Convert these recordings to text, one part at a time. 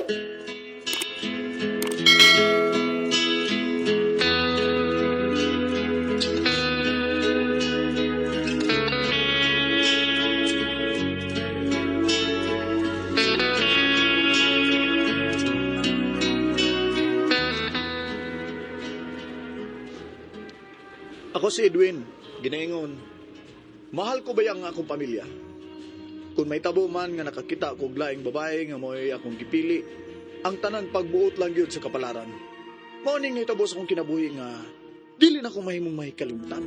Ako si Edwin, ginaingon. Mahal ko ba ang akong pamilya? Kung may tabo man nga nakakita ko laing babae nga mo'y akong gipili, ang tanan pagbuot lang yun sa kapalaran. Morning na itabo sa akong kinabuhi nga, dili na akong mahimong mahikalimtan.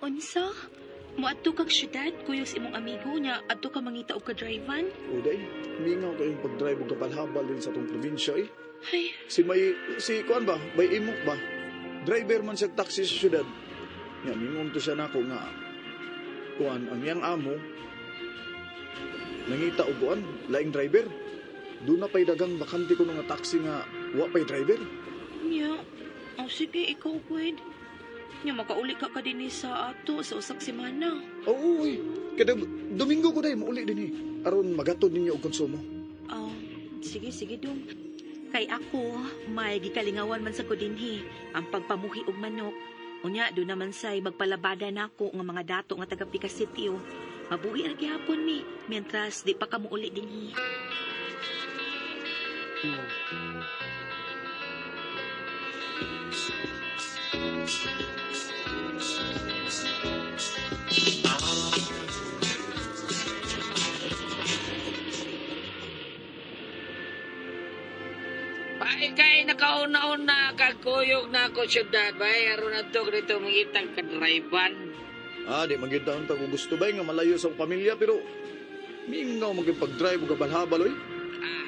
Unsa? Muadto kag syudad, kuyos imong amigo niya, adto ka mangita og kadrivan? Uday, mingaw kayong pag-drive og kapalhabal din sa itong probinsya eh. Ay, Si kuan ba? May imok ba? Driver man siya taxi sa syudad. Nga, mingon to siya nako nga. Kuan, ang yang amo, nangita og kuan, laing driver. Doon na pa'y dagang bakante ko nga taxi nga, wa pa'y driver. niya. Oh, sige, ikaw, Gwen. Nya, makauli ka ka din sa ato sa usak semana. Oo, uy. Kada Domingo ko dahil, mauli din eh. Aron magatod ninyo og konsumo. Oh, sige, dong. Kay ako, may gikalingawan man sa kudinhi, ang pagpamuhi og manok. Unya, doon naman say magpalabada nako nga mga dato nga taga Pika City. Mabuhi ra gihapon mi, mientras di pa ka muuli dinhi. Bay kay nakauna-una kagkuyog na ako syudad bay aron adto dito mangitang kadriban. Di magyudahon ta ko gusto ba nga malayo sa akong pamilya, pero mingaw magpag-drive og habal-habal, oy.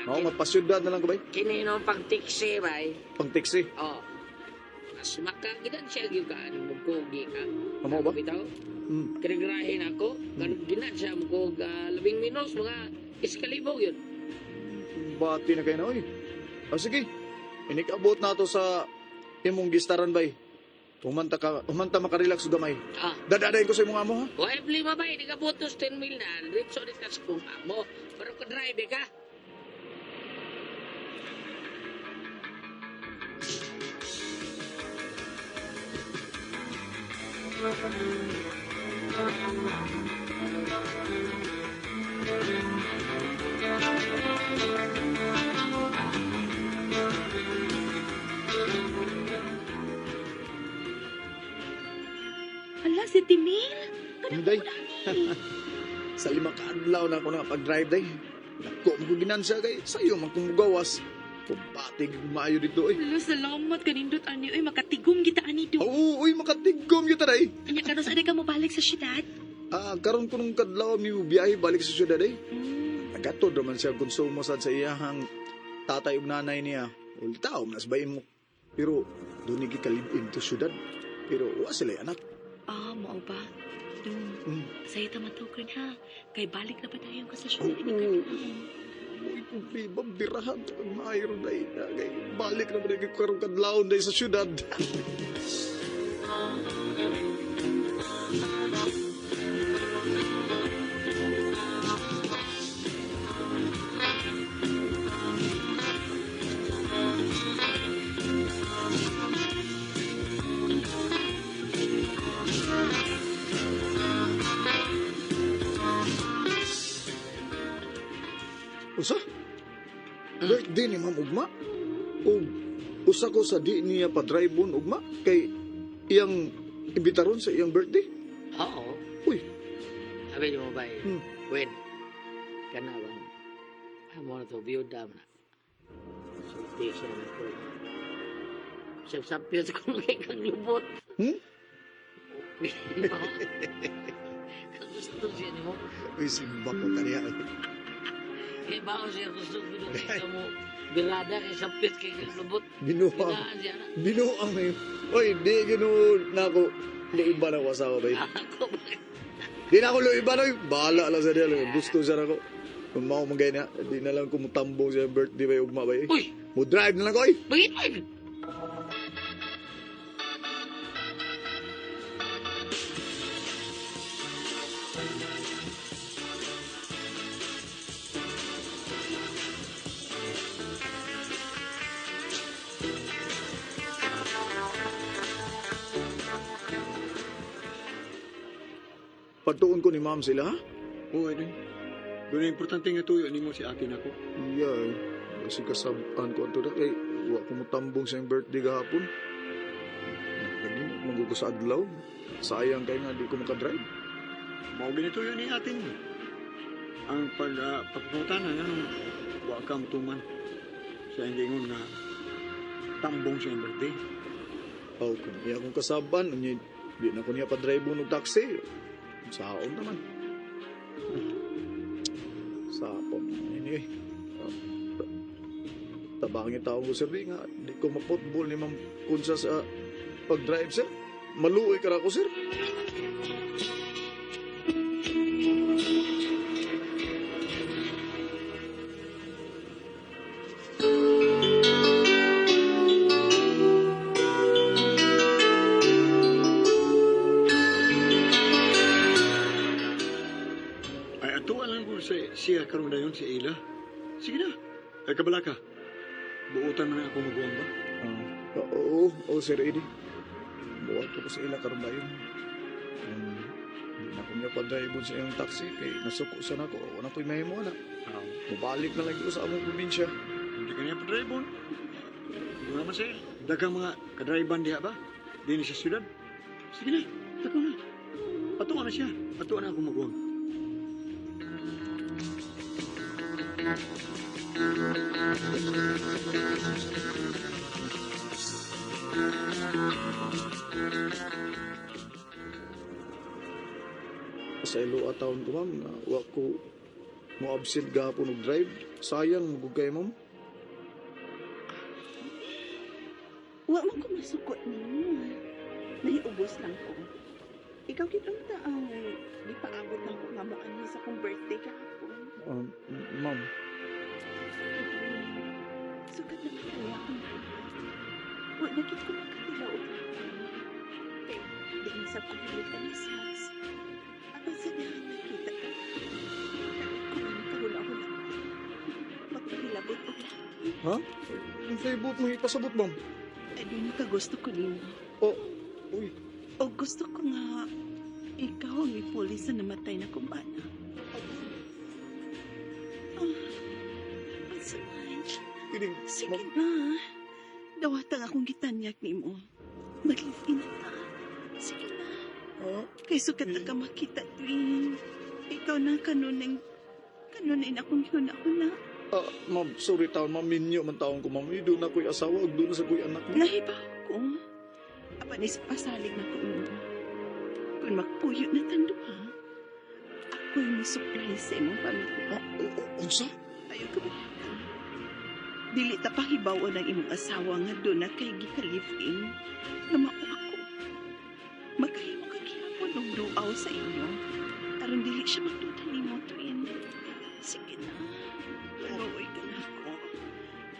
Mao nga pasyudad na lang ko bay. Kini no pang tiksi bay. Pang taxi. Oh. Mas makagidan siya gyud ka mo kogi ka. Amo ba? Bitaw. Hmm. Kinagrahin ako, ganun ginan siya mo kog 10 minutos mga iskalibog yun. Bati na kayo na, oy. Sige. Inikabot na to sa imong gistaran bay. Umanta makarelax og gamay. Ah. Dadadayin ko sa imong amo, ha? Why problema bay di ka butos 10 mil na. Ritso di ka sa kung amo. Pero ka drive ka. Hala, si Timil. Day. Sa 5 kaadlaw na ako nga pag-drive day. Nako mo ginansya kay sayo man kung mugawas. Kumpatig maayo dito, oy. Hala, salamat kanindot ani. Uy, makatigom kita ani do. Oo, uy, makatigom kita day. Anya kanos ada ka mo balik sa syudad? Karon ko nung kadlaw mi biyahe balik sa syudad day. Hmm. Nagatod naman siya konsumo sad sa iyahang tatay ug nanay niya. Ultaw mas bay mo. Pero doon ni gikalibin to syudad. Pero wa sila anak. Mao ba? Dong, Mm. sa'yo tamatukan ha. Kay balik na ba tayo ka sa syudad? Oo. Uy, problema, birahan ang mayroon day. Kay balik na ba na karong kadlaw day sa syudad. Usa? Birthday ni Ma'am Ugma? O usa ko sa di niya pa-drive-on Ugma? Kay iyang imbitaron sa iyang birthday? Oo. Uy, Sabi mo bay. Hmm. Wen. Kana ba? Amo na to biyuda na. Sulti siya na ko. Siyap-sapyot ko kay kang lubot. Hmm? Gusto siya ni mo. Uy, simba ko kaniya. Kaya ba siya gusto ko mo bilada kay sapyot kay kang lubot. Binuang. Bilaan siya na. Binuang na yun. Uy, di gino na ako. Luiba na ko asawa ba yun? Ako ba? Di na ako luiba na yun. Bahala lang sa diya. Gusto siya na ko. Kung mao magay na, di na lang kumutambong siya birthday ba yung Ugma ba yun? Uy! Mo drive na lang ko, oy. Bagay! pagtuon ko ni ma'am sila, ha? Oo, din. Doon ang importante nga tuyo ni mo si akin ako. Iya, kasi kasabaan ko ato na kay wa ko motambong sa iyong birthday gahapon. Lagi mo ko sa adlaw. Sayang kay nga di ko makadrive. Mao ganito yun ni atin. Ang pagpaputanan nga nung wa ka mutuman. Sa ingingon nga tambong sa iyong birthday. Aw, kung iya akong kasaban, unya di na ko niya pa-drive ng taxi. Saon naman. Sapon. Anyway. Tabangin tao ko, sir, nga. Di ko mapotball ni Ma'am Kunsa sa pag-drive, sir. Maluoy ka na ako, sir. Ay, atuan lang ko siya karon dayon si Ila. Sige na. Ay, kabala ka. Buutan man ako maguwang ba? Oo, Sir Eddie. Buwan ko sa ila karon dayon. Hindi na ko niya pa-drive sa iyong taxi kay nasuko sa nako. Wala ko'y mahimo na. Mabalik na lang ko sa among probinsya. Hindi ka niya pa-drive-on. Hindi naman siya. Dagang mga kadriban diha ba? Di ni sa syudad. Sige na. Tako na. Atuan na siya. Atuan na ako maguwang. Sa ilo atawon ko, ma'am, na wa ko mo absent gahapon og drive. Sayang mo kay ma'am. Wa man ko masukot nimo. Naiubos lang ko. Ikaw kitang taang di paabot lang ko nga mo ani sa kong birthday kahapon. Ma'am, Sukat na kaya ko na. Wa nakit ko makatilaw og hapon. Kay di na sa pagbilitan ni Sags. Apan sa dahan nakita ka. Kaya ko man kahula-hula. Magpahilabot og laki. ha? Ang favorite mo ipasabot, ma'am. Ay di na ka gusto ko nimo. Oh, uy. O gusto ko nga ikaw ang ipuli sa namatay na kumbana. Pagsaman. Kining, Sige ma'am. na. Dawatang akong gitanyak ni mo. Mag-live-in na ta. Sige na. Kay sukat na ka makita, Twin. Ikaw na kanunin akong huna-huna. Ma'am, sorry taon, ma'am, minyo man taon ko, ma'am. Doon na ko'y asawa, ug doon na sa ko'y anak mo. Nahibaw ko. Apan pasalig na ko mo. Kung magpuyo na tando ha, ako'y musupply sa imong pamilya. Unsa? Ayaw ka ba ka? Dili ta pahibawon ang imong asawa nga doon na kay gika-live-in. Nga mao ako. Magkahimo ka gihapon og duaw sa inyo. Aron dili siya magduda nimo, Twin. Sige na. Maluoy ka na ako.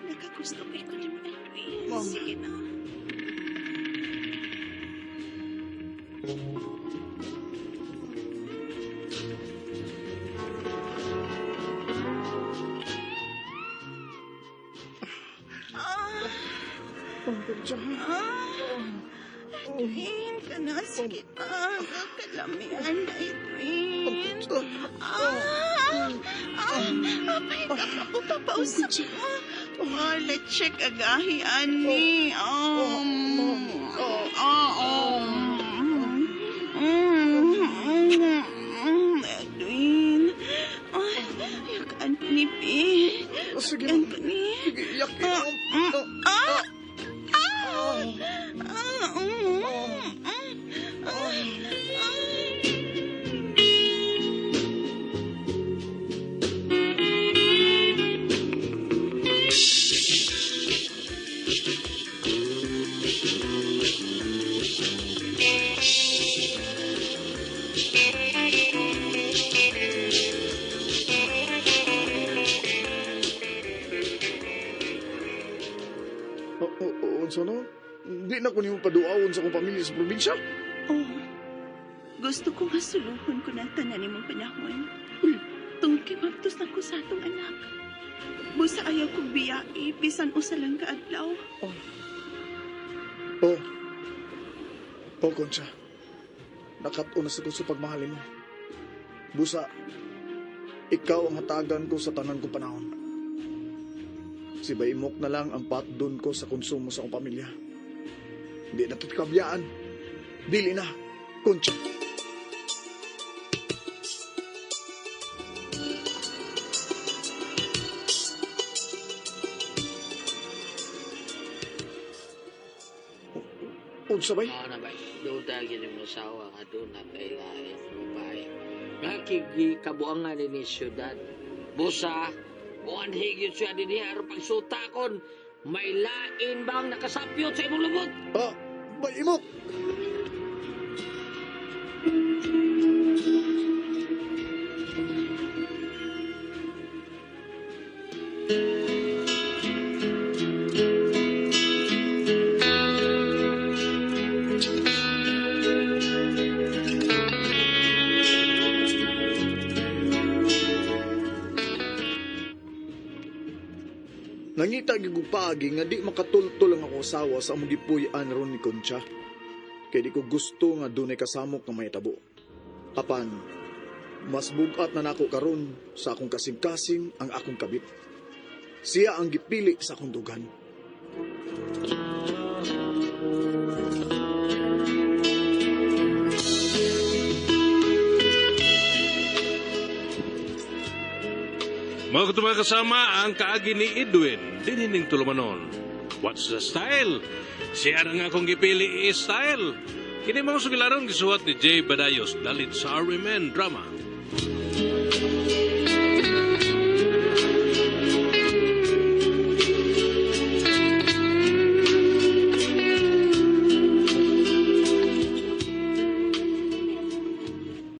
Nakagusto ko ikaw ni mo na, Twin. Ma'am. Sige na. Edwin, ka na. Sige na. Kalamian na, Edwin. Apay ka pa ko papausap mo. Let's check agahi, ani. Edwin. Yakaan pa ni Pi. Sige, Yakaan ma'am. pa ni. Sige, iyak ka, ma'am. Unsa no? Di na ko nimo paduawon sa akong pamilya sa probinsya. Oh, gusto ko masuluhon ko na tanan imong panahon. Tungkol kay magtos na ko sa atong anak. Busa ayaw kong biyai, bisan usa lang ka adlaw. Oh, Concha. Nakat-una sa gusto pagmahalin mo. Busa, ikaw ang hatagan ko sa tanan kong panahon. Si Baimok na lang ang patdon ko sa konsumo sa akong pamilya. Hindi na titikabyaan. Dili na, Concha. Unsa bay? Mao na ba? Doon tayo mo asawa nga doon na kay lain babae. Nga kigikabuangan din ni syudad. Busa, buwan higit siya din niya aron pagsutakon. May lain bang nakasapyot sa imong lubot? Ah, Baimok! Nangita gigupagi nga di makatultol ang ako asawa sa among gipuy-an ron ni Concha. Kaya di ko gusto nga dunay kasamok nga may tabo. Apan, mas bugat na nako karon sa akong kasing-kasing ang akong kabit. Siya ang gipili sa akong dugan. Mga kutumang kasama ang kaagi ni Edwin, dinining tulumanon. What's the style? Siya na nga akong gipili style. Kini mga sugilaron gisuhat ni Jay Badayos dalit sa RMN Drama.